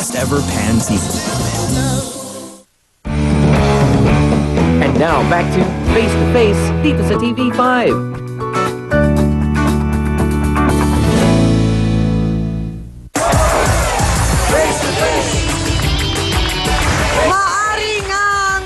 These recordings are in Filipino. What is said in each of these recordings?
best ever pan seafood. And now, back to Face to Face dito sa TV5. Maari ngang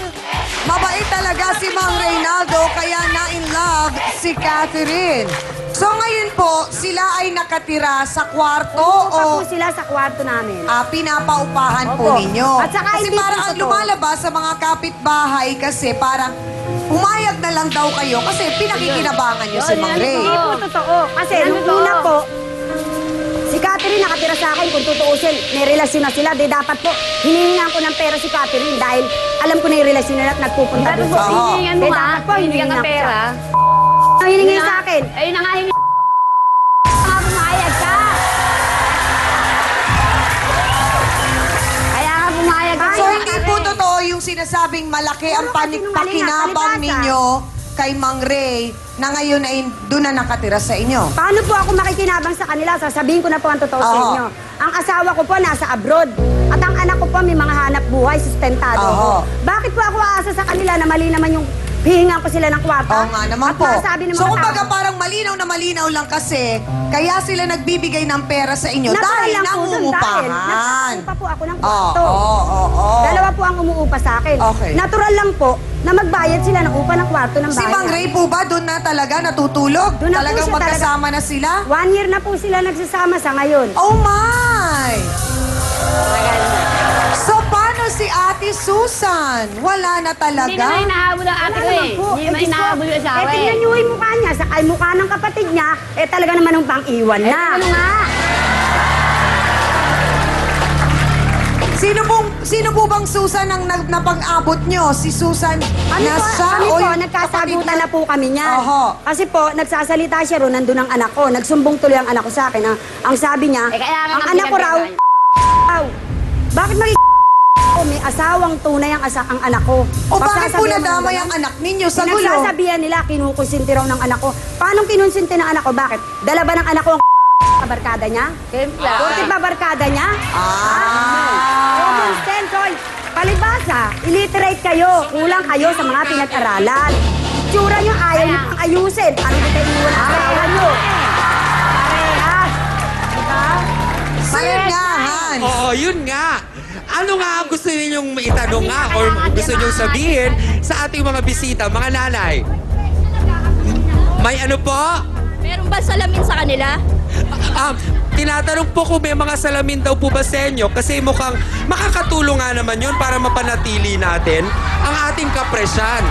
mabait talaga si Mang Reynaldo kaya na-in love si Catherine. So ngayon po, sila ay nakatira sa kwarto Oo, o po sila sa kwarto namin. pinapaupahan Opo. po ninyo. At saka kasi hindi parang po ang totoo. lumalabas sa mga kapitbahay kasi parang umayag na lang daw kayo kasi pinakikinabangan nyo si Mang Ray. Hindi po totoo. Kasi nung una po, si Catherine nakatira sa akin kung tutuusin. May relasyon na sila. Di dapat po, hinihingan ko ng pera si Catherine dahil alam ko na yung relasyon nila at nagpupunta doon. po, hinihingan mo Di nga. dapat po, Hinihingan hinihingan ng ko pera. Ang hiningi sa akin. Ayun na nga hiningi. Nga pumayag ka. Kaya nga pumayag ka. So hindi po totoo yung sinasabing malaki ang Puro kasinungalingan, pakinabang palibhasa. ninyo kay Mang Ray na ngayon ay doon na nakatira sa inyo. Paano po ako makikinabang sa kanila? Sasabihin ko na po ang totoo sa Oo. inyo. Ang asawa ko po nasa abroad. At ang anak ko po may mga hanap buhay, sustentado Oo. ko. Bakit po ako aasa sa kanila na mali naman yung hihingan ko sila ng kwarta? Oo nga naman At po. masasabi ng So mga kumbaga tao, parang malinaw na malinaw lang kasi kaya sila nagbibigay ng pera sa inyo natural dahil lang po dun, dahil nangungupahan. nagpapaupa po ako ng Oo, kwarto. oo. Dalawa po ang umuupa sa akin. Okay. Natural lang po na magbayad sila ng upa ng kwarto ng Si bahay. Mang Ray po ba doon na talaga natutulog? Doon na po Talagang siya magkasama na sila? 1 year na po sila nagsasama sa ngayon. Oh my! So paano si Ate Susan? Wala na talaga? Hindi naman hinahabol ang ate ko eh. Hindi naman hinahabol yung asawa eh. tingnan niyo yung mukha niya, sa mukha ng kapatid niya, talaga naman ang pang-iwan na. Ano nga? Sino po bang Susan ang napag-abot nyo? Si Susan Kami na po, siya kami o po, yung nagkasagutan kapatid na po kami niyan. Oho. Kasi po, nagsasalita siya ron, nandun ang anak ko. Nagsumbong tuloy ang anak ko sa akin. Ang sabi niya, Eh, kaya nga ang nga anak ko raw, pinagbigayan. bakit may asawang tunay ang anak ko? O bakit po Pagsasabihan mo ng nadamay ganun? ang anak ninyo sa gulo? Pinagsasabihan nila, kinukonsinti raw ng anak ko. Paano kinonsinti ng anak ko? Bakit? Dala ba ng anak ko ang barkada niya? Siyempre. Bakit ba barkada niya? Common sense, oy. Palibasa, illiterate kayo. Kulang kayo sa mga pinag-aralan. Tsura niyo, ayaw niyo pang ayusin. Ano ba kayo iwan ang asawa niyo? Parehas. Diba? So yun nga, Han. Oo, yun nga. Ano nga ang gusto ninyong itanong nga or gusto ninyong sabihin sa ating mga bisita, mga nanay? May ano po? Meron ba salamin sa kanila? Tinatanong po kung may mga salamin daw po ba sa inyo kasi mukhang makakatulong nga naman yun para mapanatili natin ang ating kapresyan.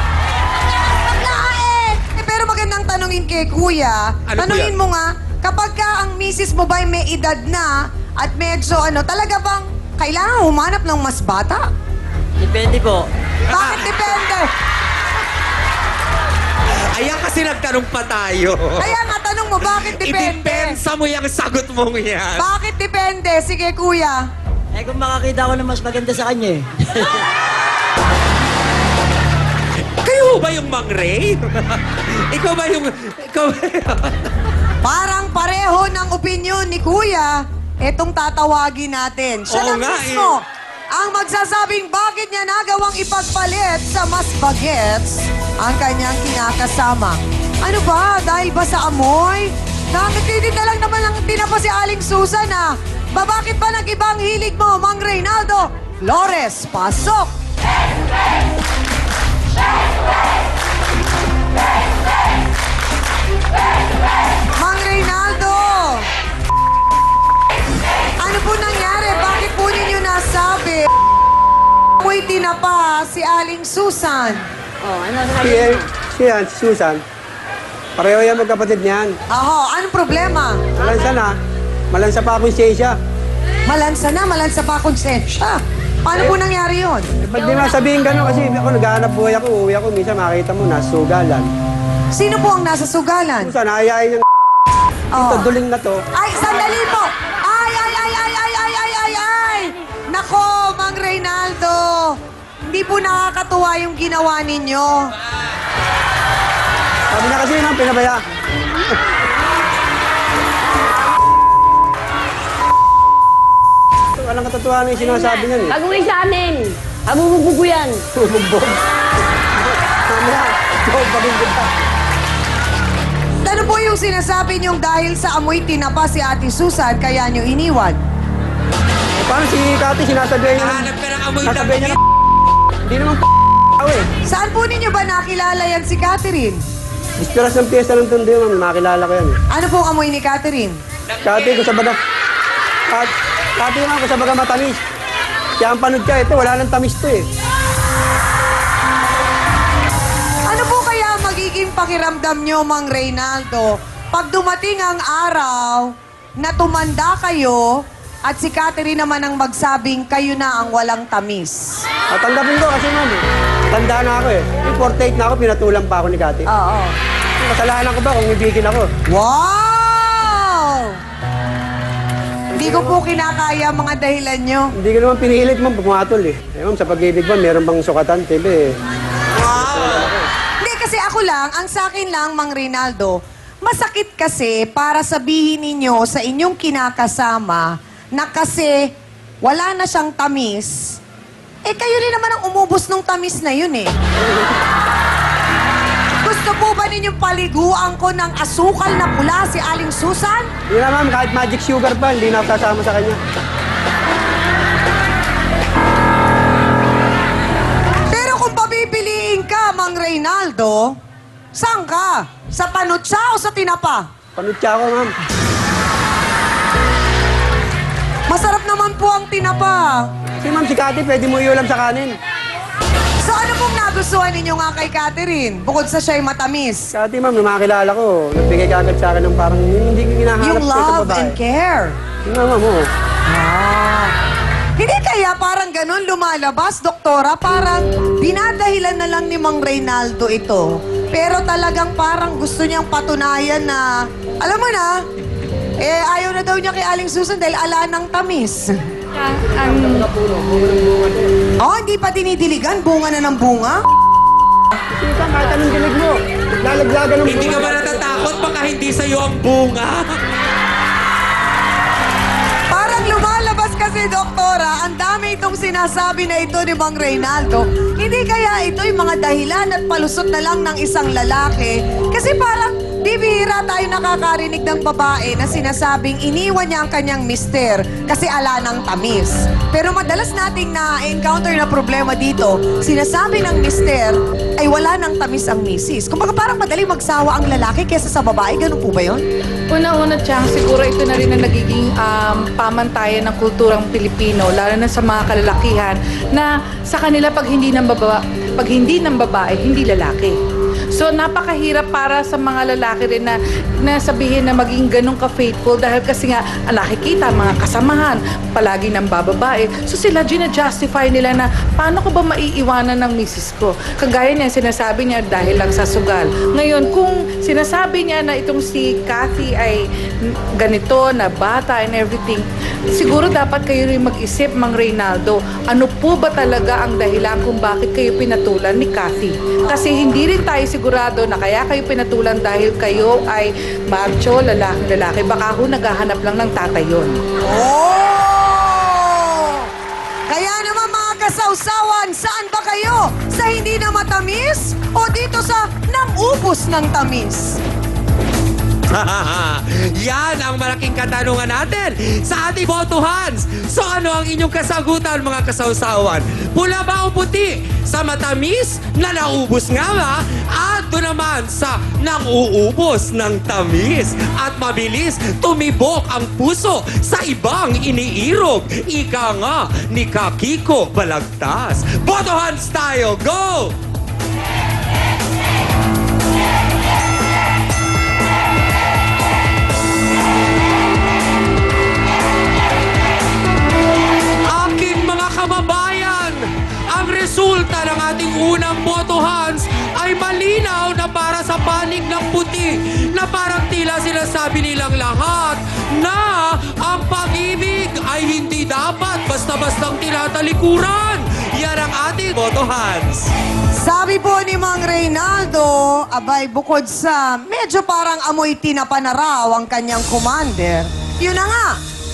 Pero magandang tanungin kay Kuya. Ano, Tanungin Kuya? mo nga, kapag ka ang misis mo ba may edad na at medyo talaga bang kailangan humanap ng mas bata? Depende po. Bakit depende? Ayan kasi nagtanong pa tayo. Kaya nga tanong mo, bakit depende? Idepensa mo yung sagot mong yan. Bakit depende? Sige, Kuya. Eh kung makakita ko na mas maganda sa kanya eh. Kayo ba yung Mang Ray? Ikaw ba yung... Parang pareho ng opinion ni Kuya, etong tatawagin natin. Siya Oo lang nga, mismo ang magsasabing bakit niya nagawang ipagpalit sa mas bagets ang kanyang kinakasama. Ano ba? Dahil ba sa amoy? Nakakitidid na lang naman ang tinapa si Aling Susan ah. Bakit ba nag-ibang hilig mo, Mang Reynaldo? Flores, pasok! Mang Reynaldo! Ano po nangyari? Bakit po ninyo nasabi? Amoy tinapa si Aling Susan. Oh, ano Si Susan. Pareho yan magkapatid niyan. Aho, anong problema? Malansa na. Malansa pa ako siya. Malansa pa konsensya. Paano po nangyari yun? Ba't di masabihin gano'n? Kasi ako naghahanap buhay ako, uuwi ako. Minsan makita mo, nasugalan. Sino po ang nasa sugalan? Susan, ayayin niya Oh. ito, duling na to. Ay, sandali po! Ay! Nako, Mang Reynaldo! Hindi po nakakatuwa yung ginawa ninyo. Sabi niya kasi nang pinabaya. walang katotohanan yung sinasabi niyan eh. Pag uwi sa amin, habubugbog yan. Bumbog. Mamaya, bagumbog ka. Ano po yung sinasabi niyong dahil sa amoy tinapa si Ate Susan, kaya niyo iniwan? Parang si Kati sinasabihan niya. Hanap ka ng amoy Sasabihin niya damit. Hindi naman ako eh. Saan po ninyo ba nakilala yan si Catherine? Dispiras ng piyesta ng Tondo yun, ma'am. Makilala ko yan eh. Ano pong amoy ni Catherine? Kati, kung sa baga... Kati naman, kung sa baga matamis. Kaya ang panood ka, ito, wala nang tamis to eh. Ano po kaya magiging pakiramdam nyo, Mang Reynaldo, pag dumating ang araw na tumanda kayo at si Catherine naman ang magsabing kayo na ang walang tamis? At tanggapin ko kasi ma'am, tanda na ako eh. Yung 48 na ako, pinatulang pa ako ni Kati. Oo. Kasalanan ko ba kung ibigin ako? Wow! Hindi ko po kinakaya mga dahilan nyo. Hindi ko naman pinilit ma'am, pumatol eh. Eh ma'am, sa pag-ibig ba, meron bang sukatan? Tibi eh. Hindi, kasi ako lang, ang sa akin lang, Mang Reynaldo, masakit kasi para sabihin ninyo sa inyong kinakasama na kasi wala na siyang tamis, eh kayo rin naman ang umubos ng tamis na yun eh. Gusto po ba ninyong paliguan ko ng asukal na pula si Aling Susan? Hindi na ma'am, kahit magic sugar pa, hindi na ako sasama sa kanya. Pero kung papipiliin ka, Mang Reynaldo, saan ka? Sa panutsa o sa tinapa? Panutsa ako ma'am. Masarap naman po ang tinapa. Kasi ma'am, si Kati, pwede mo iulam sa kanin. So ano pong nagustuhan ninyo nga kay Catherine? Bukod sa siya'y matamis. Kati ma'am, nung makakilala ko, nagbigay ka agad sa akin ng parang hindi ko hinahanap Yung ko sa love babae. and care. Yung ma'am, oo. Hindi kaya parang ganun lumalabas, doktora? Parang dinadahilan na lang ni Mang Reynaldo ito. Pero talagang parang gusto niyang patunayan na, alam mo na, eh ayaw na daw niya kay Aling Susan dahil ala ng tamis. Oh, hindi pa dinidiligan, bunga na ng bunga? Sita, kahit anong dilig mo, lalaglagan ng Hindi ka bunga. ba natatakot baka hindi sa'yo ang bunga? Parang lumalabas kasi, doktora, ang dami itong sinasabi na ito ni Mang Reynaldo. Hindi kaya ito yung mga dahilan at palusot na lang ng isang lalaki? Kasi parang di bihira tayo nakakarinig ng babae na sinasabing iniwan niya ang kanyang mister kasi ala ng tamis. Pero madalas nating na-encounter na problema dito, sinasabi ng mister ay wala ng tamis ang misis. Kumbaga parang madali magsawa ang lalaki kesa sa babae. Ganun po ba yun? Una-una, Chang, siguro ito na rin ang nagiging pamantayan ng kulturang Pilipino, lalo na sa mga kalalakihan, na sa kanila pag hindi ng babae, hindi lalaki. So, napakahirap para sa mga lalaki rin na sabihin na maging ganun ka-faithful dahil kasi nga, nakikita, mga kasamahan, palagi ng bababae. So, sila gina-justify nila na, paano ko ba maiiwanan ng misis ko? Kagaya niya, sinasabi niya dahil lang sa sugal. Ngayon, kung sinasabi niya na itong si Cathy ay ganito, na bata and everything, siguro dapat kayo rin mag-isip, Mang Reynaldo, ano po ba talaga ang dahilan kung bakit kayo pinatulan ni Cathy? Kasi hindi rin tayo sigurado na kaya kayo pinatulan dahil kayo ay macho, lalaki. Baka ho naghahanap lang ng tatay yun. Oh! Kaya naman mga kasawsawan, saan ba kayo? Sa hindi na matamis o dito sa nang-ubos ng tamis? Yan ang malaking katanungan natin sa ating botohans. So ano ang inyong kasagutan, mga kasawsawan? Pula ba o puti? Sa matamis na naubos nga ba? At doon naman sa nang-uubos ng tamis. At mabilis tumibok ang puso sa ibang iniirog. Ika nga ni Kakiko Balagtas. Botohans tayo! Go! Kababayan, ang resulta ng ating unang botohans ay malinaw na para sa panig ng puti na parang tila sinasabi nilang lahat na ang pag-ibig ay hindi dapat basta-bastang tinatalikuran. Yan ang ating botohans. Sabi po ni Mang Reynaldo, abay bukod sa medyo parang amoy tinapa na raw ang kanyang commander, yun na nga,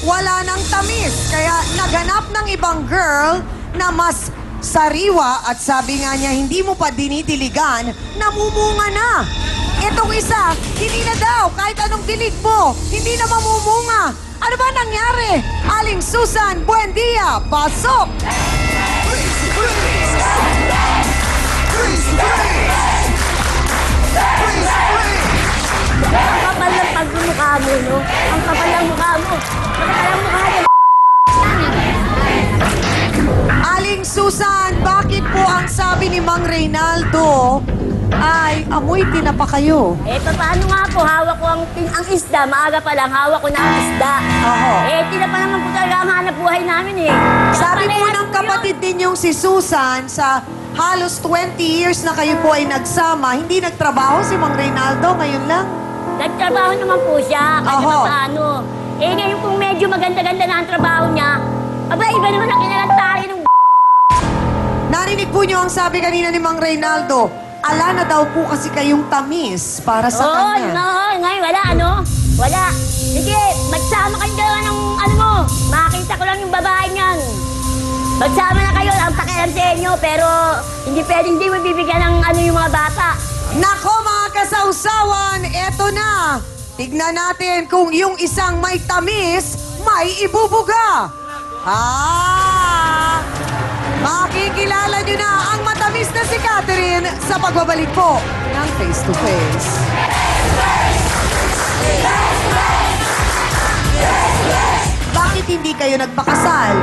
wala nang tamis. Kaya naghanap ng ibang girl na mas sariwa at sabi nga niya, hindi mo pa dinidiligan, namumunga na. Itong isa, hindi na daw, kahit anong dilig mo, hindi na mamumunga. Ano ba nangyari? Aling Susan Buendia, pasok! Ang kapal ng pagmumukha mo, no? Ang kapal ng mukha mo. Ang kapal ng mukha mo. Aling Susan, bakit po ang sabi ni Mang Reynaldo ay amoy tinapa kayo? Eh, paano nga po, hawak ko ang isda. Maaga pa lang, hawak ko na ang isda. Oho. Eh, tinapa naman po talaga ang hanap buhay namin eh. Sabi po Kaya ng pala kapatid ninyong si Susan, sa halos 20 years na kayo po ay nagsama, hindi nagtrabaho si Mang Reynaldo ngayon lang? nagtrabaho naman po siya, kasi Oho. paano. Eh, ngayon kung medyo maganda-ganda na ang trabaho niya, aba, iba naman ang kinalantarin ng Narinig po niyo ang sabi kanina ni Mang Reynaldo, ala na daw po kasi kayong tamis para sa Oo, kanya. ngayon wala, ano? Wala. Sige, magsama kayo dalawa ng ano mo. Makita ko lang yung babae niyan. Magsama na kayo, ang pakialam sa inyo, pero hindi pwedeng hindi mo bibigyan ng ano yung mga bata. Nako mga kasausawan, eto na. Tignan natin kung yung isang may tamis, may ibubuga. Makikilala nyo na ang matamis na si Catherine sa pagbabalik po ng Face to Face. Bakit hindi kayo nagpakasal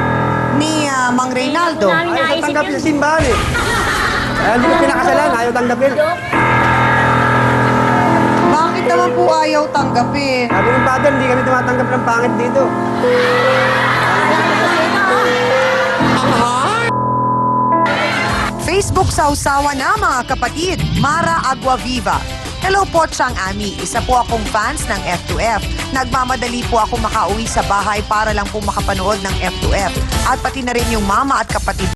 ni Mang Reynaldo? Namin Ayaw naisip tanggapin yun. sa simbahan eh. Kaya hindi ko pinakasalan, ayaw tanggapin. Bakit naman po ayaw tanggapin? Sabi ng father, hindi kami tumatanggap ng pangit dito. Facebook sausawa na mga kapatid, Mara Aguaviva. Hello po, Chang Ami. Isa po akong fans ng F2F. Nagmamadali po ako makauwi sa bahay para lang po makapanood ng F2F. At pati na rin yung mama at kapatid